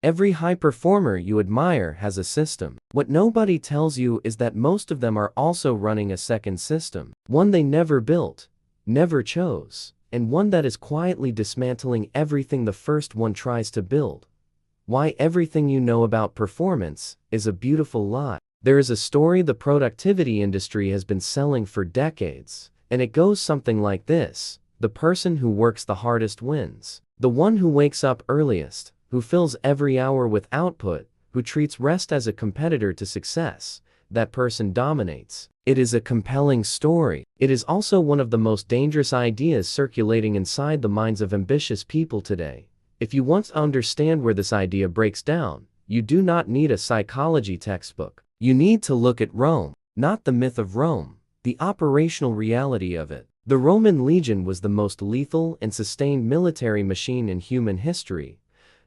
Every high performer you admire has a system. What nobody tells you is that most of them are also running a second system, one they never built, never chose, and one that is quietly dismantling everything the first one tries to build. Why everything you know about performance is a beautiful lie. There is a story the productivity industry has been selling for decades, and it goes something like this. The person who works the hardest wins. The one who wakes up earliest, who fills every hour with output, who treats rest as a competitor to success, that person dominates. It is a compelling story. It is also one of the most dangerous ideas circulating inside the minds of ambitious people today. If you want to understand where this idea breaks down, you do not need a psychology textbook. You need to look at Rome, not the myth of Rome, the operational reality of it. The Roman legion was the most lethal and sustained military machine in human history,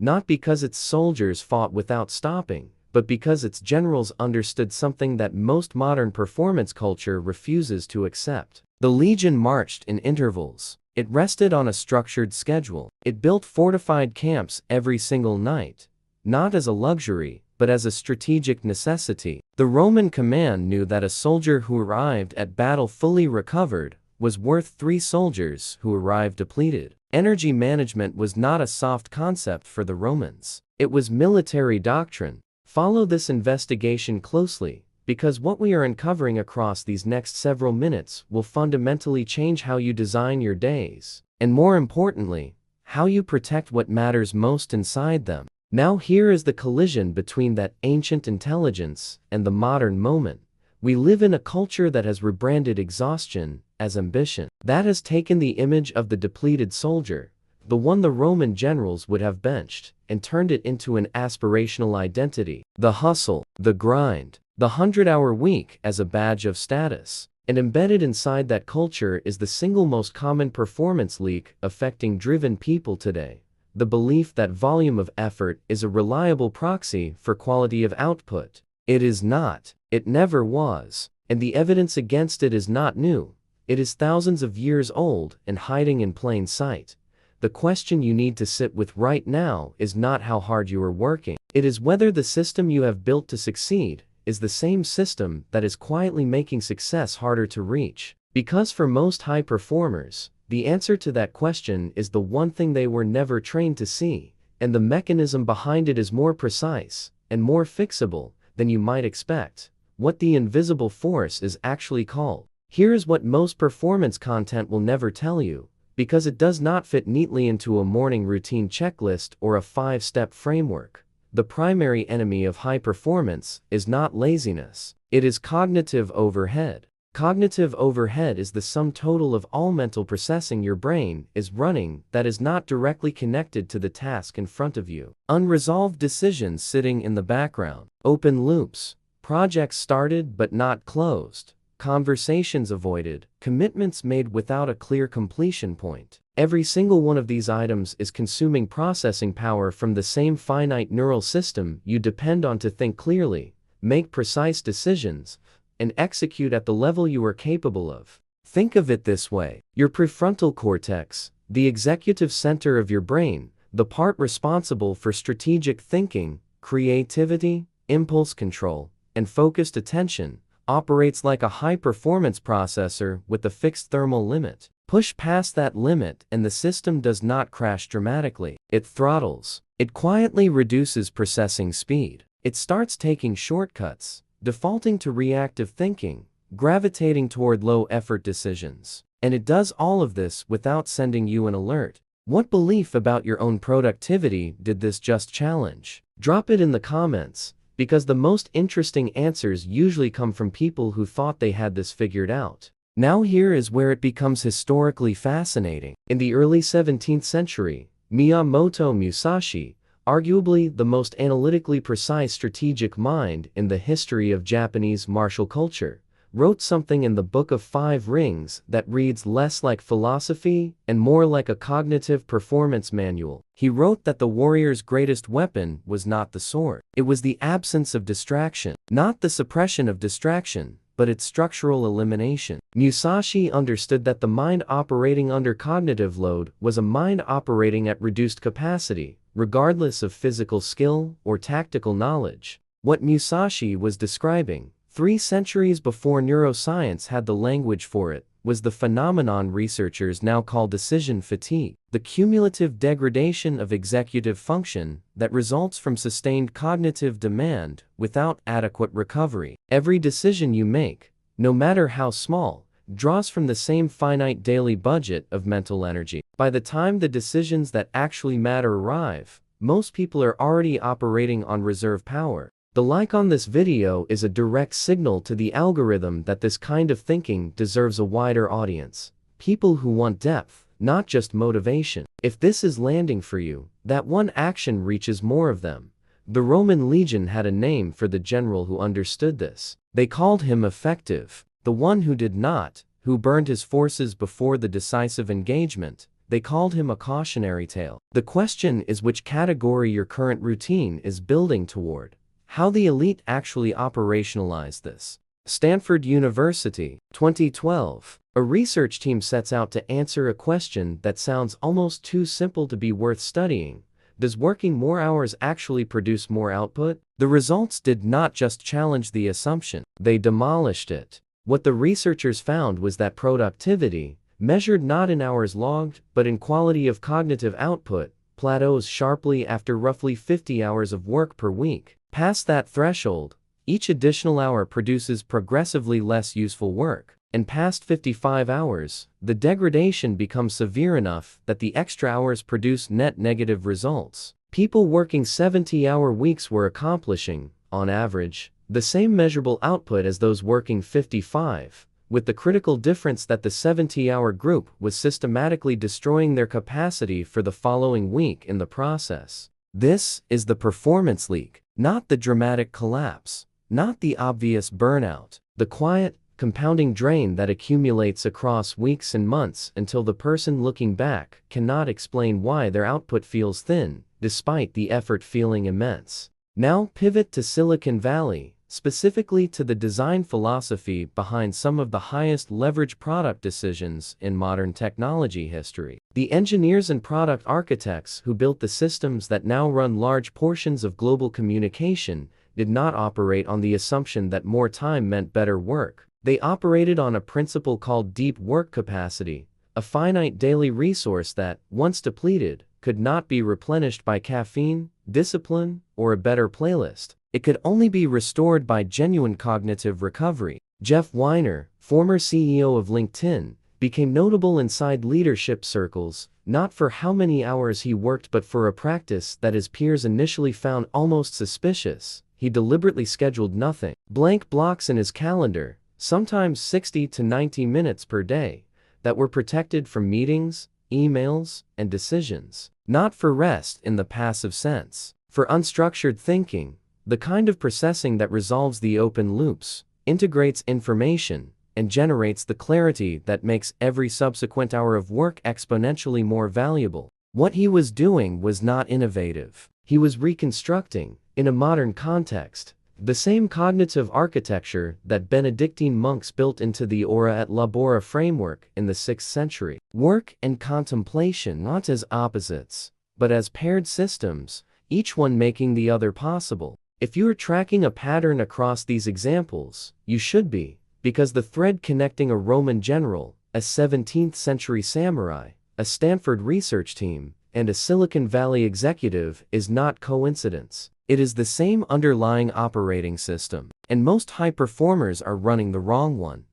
not because its soldiers fought without stopping, but because its generals understood something that most modern performance culture refuses to accept. The legion marched in intervals. It rested on a structured schedule. It built fortified camps every single night, not as a luxury, but as a strategic necessity. The Roman command knew that a soldier who arrived at battle fully recovered was worth 3 soldiers who arrived depleted. Energy management was not a soft concept for the Romans. It was military doctrine. Follow this investigation closely, because what we are uncovering across these next several minutes will fundamentally change how you design your days, and more importantly, how you protect what matters most inside them. Now here is the collision between that ancient intelligence and the modern moment. We live in a culture that has rebranded exhaustion as ambition. That has taken the image of the depleted soldier, the one the Roman generals would have benched, and turned it into an aspirational identity. The hustle, the grind, the 100-hour week as a badge of status. And embedded inside that culture is the single most common performance leak affecting driven people today. The belief that volume of effort is a reliable proxy for quality of output. It is not. It never was. And the evidence against it is not new. It is thousands of years old and hiding in plain sight. The question you need to sit with right now is not how hard you are working. It is whether the system you have built to succeed is the same system that is quietly making success harder to reach. Because for most high performers, the answer to that question is the one thing they were never trained to see, and the mechanism behind it is more precise and more fixable than you might expect. What the invisible force is actually called. Here is what most performance content will never tell you, because it does not fit neatly into a morning routine checklist or a 5-step framework. The primary enemy of high performance is not laziness. It is cognitive overhead. Cognitive overhead is the sum total of all mental processing your brain is running that is not directly connected to the task in front of you. Unresolved decisions sitting in the background. Open loops. Projects started but not closed. Conversations avoided. Commitments made without a clear completion point. Every single one of these items is consuming processing power from the same finite neural system you depend on to think clearly, make precise decisions, and execute at the level you are capable of. Think of it this way. Your prefrontal cortex, the executive center of your brain, the part responsible for strategic thinking, creativity, impulse control, and focused attention, operates like a high-performance processor with a fixed thermal limit. Push past that limit and the system does not crash dramatically. It throttles. It quietly reduces processing speed. It starts taking shortcuts, defaulting to reactive thinking, gravitating toward low-effort decisions. And it does all of this without sending you an alert. What belief about your own productivity did this just challenge? Drop it in the comments, because the most interesting answers usually come from people who thought they had this figured out. Now here is where it becomes historically fascinating. In the early 17th century, Miyamoto Musashi, arguably the most analytically precise strategic mind in the history of Japanese martial culture, wrote something in the Book of Five Rings that reads less like philosophy and more like a cognitive performance manual. He wrote that the warrior's greatest weapon was not the sword. It was the absence of distraction, not the suppression of distraction, but its structural elimination. Musashi understood that the mind operating under cognitive load was a mind operating at reduced capacity, regardless of physical skill or tactical knowledge. What Musashi was describing, 3 centuries before neuroscience had the language for it, was the phenomenon researchers now call decision fatigue, the cumulative degradation of executive function that results from sustained cognitive demand without adequate recovery. Every decision you make, no matter how small, draws from the same finite daily budget of mental energy. By the time the decisions that actually matter arrive, most people are already operating on reserve power. The like on this video is a direct signal to the algorithm that this kind of thinking deserves a wider audience. People who want depth, not just motivation. If this is landing for you, that one action reaches more of them. The Roman legion had a name for the general who understood this. They called him effective. The one who did not, who burned his forces before the decisive engagement, they called him a cautionary tale. The question is which category your current routine is building toward. How the elite actually operationalize this. Stanford University, 2012. A research team sets out to answer a question that sounds almost too simple to be worth studying. Does working more hours actually produce more output? The results did not just challenge the assumption, they demolished it. What the researchers found was that productivity, measured not in hours logged, but in quality of cognitive output, plateaus sharply after roughly 50 hours of work per week. Past that threshold, each additional hour produces progressively less useful work, and past 55 hours, the degradation becomes severe enough that the extra hours produce net negative results. People working 70-hour weeks were accomplishing, on average, the same measurable output as those working 55, with the critical difference that the 70-hour group was systematically destroying their capacity for the following week in the process. This is the performance leak, not the dramatic collapse, not the obvious burnout, the quiet, compounding drain that accumulates across weeks and months until the person looking back cannot explain why their output feels thin, despite the effort feeling immense. Now pivot to Silicon Valley, specifically to the design philosophy behind some of the highest leverage product decisions in modern technology history. The engineers and product architects who built the systems that now run large portions of global communication did not operate on the assumption that more time meant better work. They operated on a principle called deep work capacity, a finite daily resource that, once depleted, could not be replenished by caffeine, discipline, or a better playlist. It could only be restored by genuine cognitive recovery. Jeff Weiner, former CEO of LinkedIn, became notable inside leadership circles, not for how many hours he worked but for a practice that his peers initially found almost suspicious. He deliberately scheduled nothing. Blank blocks in his calendar, sometimes 60 to 90 minutes per day, that were protected from meetings, emails, and decisions. Not for rest in the passive sense. For unstructured thinking, the kind of processing that resolves the open loops, integrates information, and generates the clarity that makes every subsequent hour of work exponentially more valuable. What he was doing was not innovative. He was reconstructing, in a modern context, the same cognitive architecture that Benedictine monks built into the Ora et Labora framework in the 6th century. Work and contemplation not as opposites, but as paired systems, each one making the other possible. If you are tracking a pattern across these examples, you should be, because the thread connecting a Roman general, a 17th century samurai, a Stanford research team, and a Silicon Valley executive is not coincidence. It is the same underlying operating system, and most high performers are running the wrong one.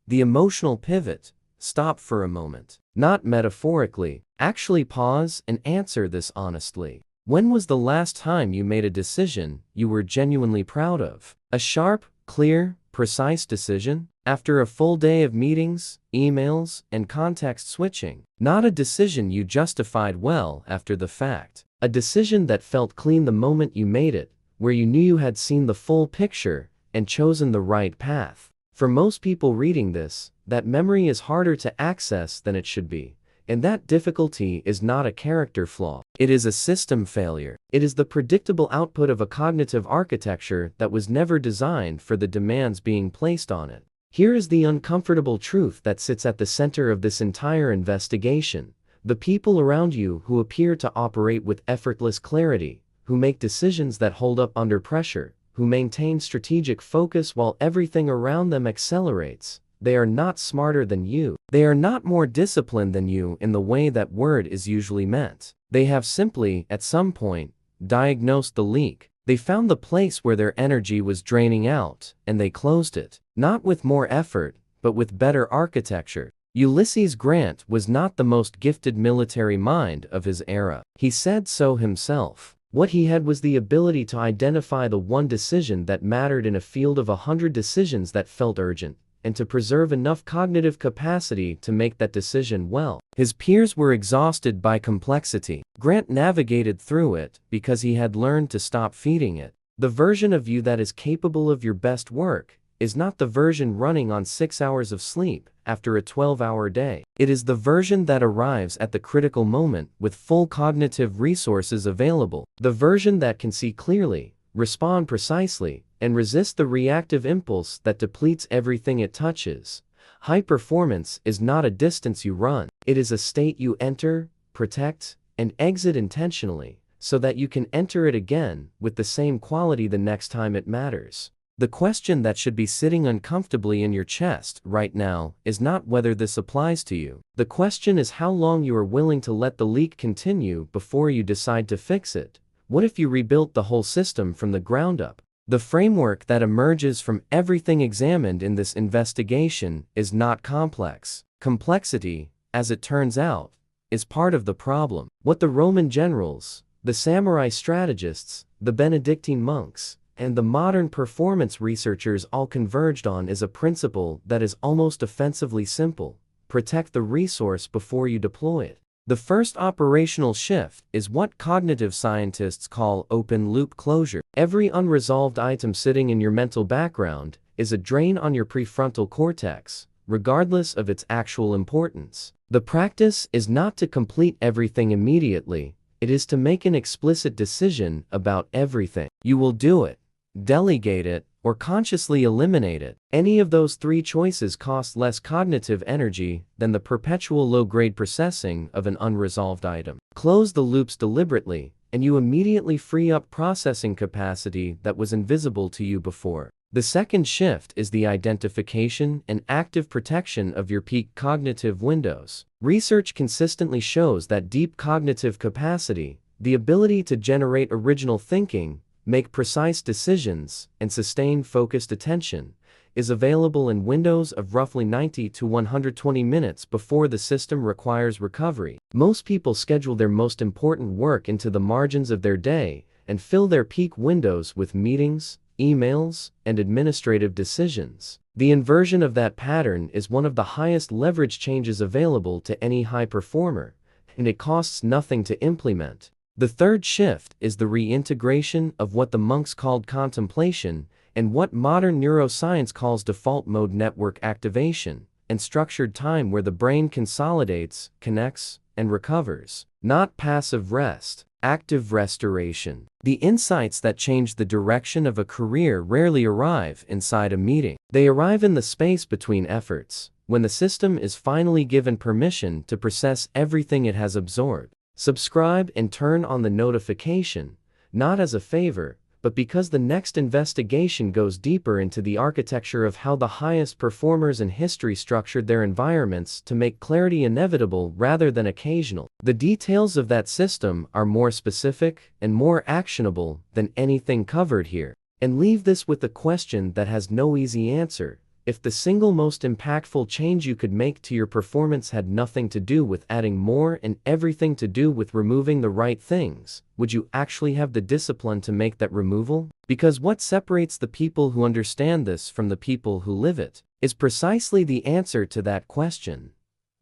The emotional pivot. Stop for a moment. Not metaphorically, actually pause and answer this honestly. When was the last time you made a decision you were genuinely proud of? A sharp, clear, precise decision? After a full day of meetings, emails, and context switching? Not a decision you justified well after the fact. A decision that felt clean the moment you made it, where you knew you had seen the full picture and chosen the right path. For most people reading this, that memory is harder to access than it should be. And that difficulty is not a character flaw. It is a system failure. It is the predictable output of a cognitive architecture that was never designed for the demands being placed on it. Here is the uncomfortable truth that sits at the center of this entire investigation. The people around you who appear to operate with effortless clarity, who make decisions that hold up under pressure, who maintain strategic focus while everything around them accelerates, they are not smarter than you. They are not more disciplined than you in the way that word is usually meant. They have simply, at some point, diagnosed the leak. They found the place where their energy was draining out, and they closed it. Not with more effort, but with better architecture. Ulysses Grant was not the most gifted military mind of his era. He said so himself. What he had was the ability to identify the one decision that mattered in a field of 100 decisions that felt urgent, and to preserve enough cognitive capacity to make that decision well. His peers were exhausted by complexity. Grant navigated through it because he had learned to stop feeding it. The version of you that is capable of your best work is not the version running on 6 hours of sleep after a 12-hour day. It is the version that arrives at the critical moment with full cognitive resources available. The version that can see clearly, respond precisely, and resist the reactive impulse that depletes everything it touches. High performance is not a distance you run. It is a state you enter, protect, and exit intentionally, so that you can enter it again with the same quality the next time it matters. The question that should be sitting uncomfortably in your chest right now is not whether this applies to you. The question is how long you are willing to let the leak continue before you decide to fix it. What if you rebuilt the whole system from the ground up? The framework that emerges from everything examined in this investigation is not complex. Complexity, as it turns out, is part of the problem. What the Roman generals, the samurai strategists, the Benedictine monks, and the modern performance researchers all converged on is a principle that is almost offensively simple: protect the resource before you deploy it. The first operational shift is what cognitive scientists call open-loop closure. Every unresolved item sitting in your mental background is a drain on your prefrontal cortex, regardless of its actual importance. The practice is not to complete everything immediately, it is to make an explicit decision about everything. You will do it, delegate it, or consciously eliminate it. Any of those three choices cost less cognitive energy than the perpetual low-grade processing of an unresolved item. Close the loops deliberately, and you immediately free up processing capacity that was invisible to you before. The second shift is the identification and active protection of your peak cognitive windows. Research consistently shows that deep cognitive capacity, the ability to generate original thinking, make precise decisions, and sustain focused attention, is available in windows of roughly 90 to 120 minutes before the system requires recovery. Most people schedule their most important work into the margins of their day and fill their peak windows with meetings, emails, and administrative decisions. The inversion of that pattern is one of the highest leverage changes available to any high performer, and it costs nothing to implement. The third shift is the reintegration of what the monks called contemplation and what modern neuroscience calls default mode network activation, and structured time where the brain consolidates, connects, and recovers. Not passive rest, active restoration. The insights that change the direction of a career rarely arrive inside a meeting. They arrive in the space between efforts, when the system is finally given permission to process everything it has absorbed. Subscribe and turn on the notification, not as a favor, but because the next investigation goes deeper into the architecture of how the highest performers in history structured their environments to make clarity inevitable rather than occasional. The details of that system are more specific and more actionable than anything covered here. And leave this with the question that has no easy answer. If the single most impactful change you could make to your performance had nothing to do with adding more and everything to do with removing the right things, would you actually have the discipline to make that removal? Because what separates the people who understand this from the people who live it is precisely the answer to that question.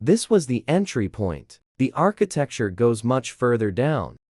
This was the entry point. The architecture goes much further down.